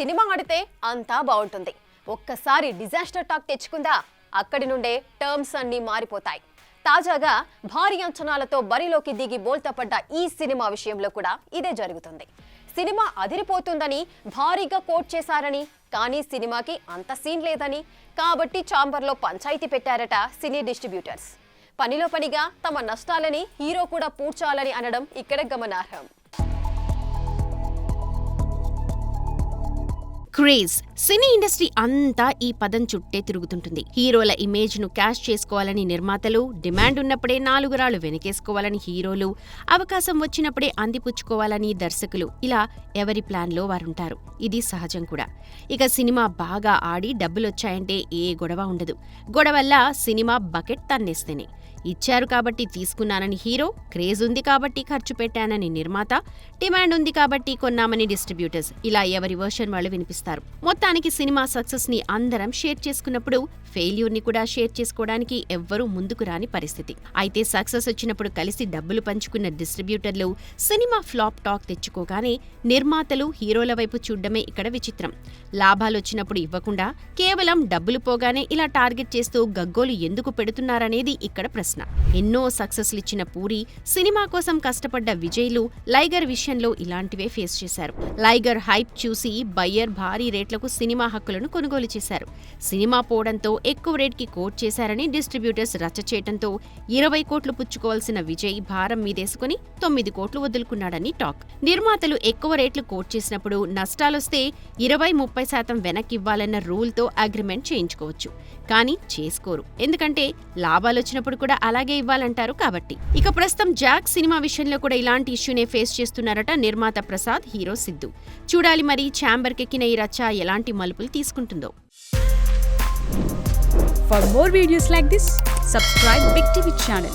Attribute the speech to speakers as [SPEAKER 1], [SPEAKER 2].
[SPEAKER 1] Cinema ఆడితే అంతా బాగుంటుంది. ఒక్కసారి డిజాస్టర్ టాక్ తెచ్చుకుందా అక్కడి నుండే టర్మ్స్ అన్నీ మారిపోతాయి. తాజాగా భారీ అంచనాలతో బరిలోకి దిగి బోల్తాపడ్డ ఈ సినిమా విషయంలో కూడా ఇదే జరుగుతుంది. సినిమా అదిరిపోతుందని భారీగా కోట్ చేశారని, కానీ సినిమాకి అంత సీన్ లేదని, కాబట్టి ఛాంబర్లో పంచాయతీ పెట్టారట సినీ డిస్ట్రిబ్యూటర్స్. పనిలో పనిగా తమ నష్టాలని హీరో కూడా పూడ్చాలని అనడం ఇక్కడ గమనార్హం.
[SPEAKER 2] క్రేజ్ సినీ ఇండస్ట్రీ అంతా ఈ పదం చుట్టే తిరుగుతుంటుంది. హీరోల ఇమేజ్ ను క్యాష్ చేసుకోవాలని నిర్మాతలు, డిమాండ్ ఉన్నప్పుడే 4 రాళ్లు వెనకేసుకోవాలని హీరోలు, అవకాశం వచ్చినప్పుడే అందిపుచ్చుకోవాలని దర్శకులు, ఇలా ఎవరి ప్లాన్లో వారుంటారు. ఇది సహజం కూడా. ఇక సినిమా బాగా ఆడి డబ్బులొచ్చాయంటే ఏ గొడవ ఉండదు. గొడవల్లా సినిమా బకెట్ తన్నేస్తేనే. ఇచ్చారు కాబట్టి తీసుకున్నానని హీరో, క్రేజ్ ఉంది కాబట్టి ఖర్చు పెట్టానని నిర్మాత, డిమాండ్ ఉంది కాబట్టి కొన్నామని డిస్ట్రిబ్యూటర్స్, ఇలా ఎవరి వర్షన్ వాళ్ళు వినిపిస్తారు. మొత్తానికి సినిమా సక్సెస్ ని అందరం షేర్ చేసుకున్నప్పుడు ఫెయిల్యూర్ ని కూడా షేర్ చేసుకోవడానికి ఎవ్వరూ ముందుకు రాని పరిస్థితి. అయితే సక్సెస్ వచ్చినప్పుడు కలిసి డబ్బులు పంచుకున్న డిస్ట్రిబ్యూటర్లు సినిమా ఫ్లాప్ టాక్ తెచ్చుకోగానే నిర్మాతలు హీరోల వైపు చూడ్డమే ఇక్కడ విచిత్రం. లాభాలొచ్చినప్పుడు ఇవ్వకుండా కేవలం డబ్బులు పోగానే ఇలా టార్గెట్ చేస్తూ గగ్గోలు ఎందుకు పెడుతున్నారనేది ఇక్కడ ప్రశ్న. ఎన్నో సక్సెస్లిచ్చిన పూరి, సినిమా కోసం కష్టపడ్డ విజయ్లు లైగర్ విషయంలో ఇలాంటివే ఫేస్ చేశారు. లైగర్ హైప్ చూసి బయ్యర్ భారీ రేట్లకు సినిమా హక్కులను కొనుగోలు చేశారు. సినిమా పోవడంతో ఎక్కువ రేట్కి కోట్ చేశారని డిస్ట్రిబ్యూటర్స్ రచ్చ చేయడంతో 20 కోట్లు పుచ్చుకోవాల్సిన విజయ్ భారం మీదేసుకుని 9 కోట్లు వదులుకున్నాడని టాక్. నిర్మాతలు ఎక్కువ రేట్లు కోట్ చేసినప్పుడు నష్టాలొస్తే 20-30% వెనక్కివ్వాలన్న రూల్తో అగ్రిమెంట్ చేయించుకోవచ్చు. కానీ చేసుకోరు, ఎందుకంటే లాభాలొచ్చినప్పుడు కూడా అలాగే ఇవ్వాలంటారు కాబట్టి. ఇక ప్రస్తుతం జాక్ సినిమా విషయంలో కూడా ఇలాంటి ఇష్యూనే ఫేస్ చేస్తున్నారట నిర్మాత ప్రసాద్, హీరో సిద్ధు. చూడాలి మరి ఛాంబర్కెక్కిన ఈ రచ్చ ఎలాంటి మలుపులు తీసుకుంటుందో.
[SPEAKER 3] For more videos like this, subscribe Big TV channel.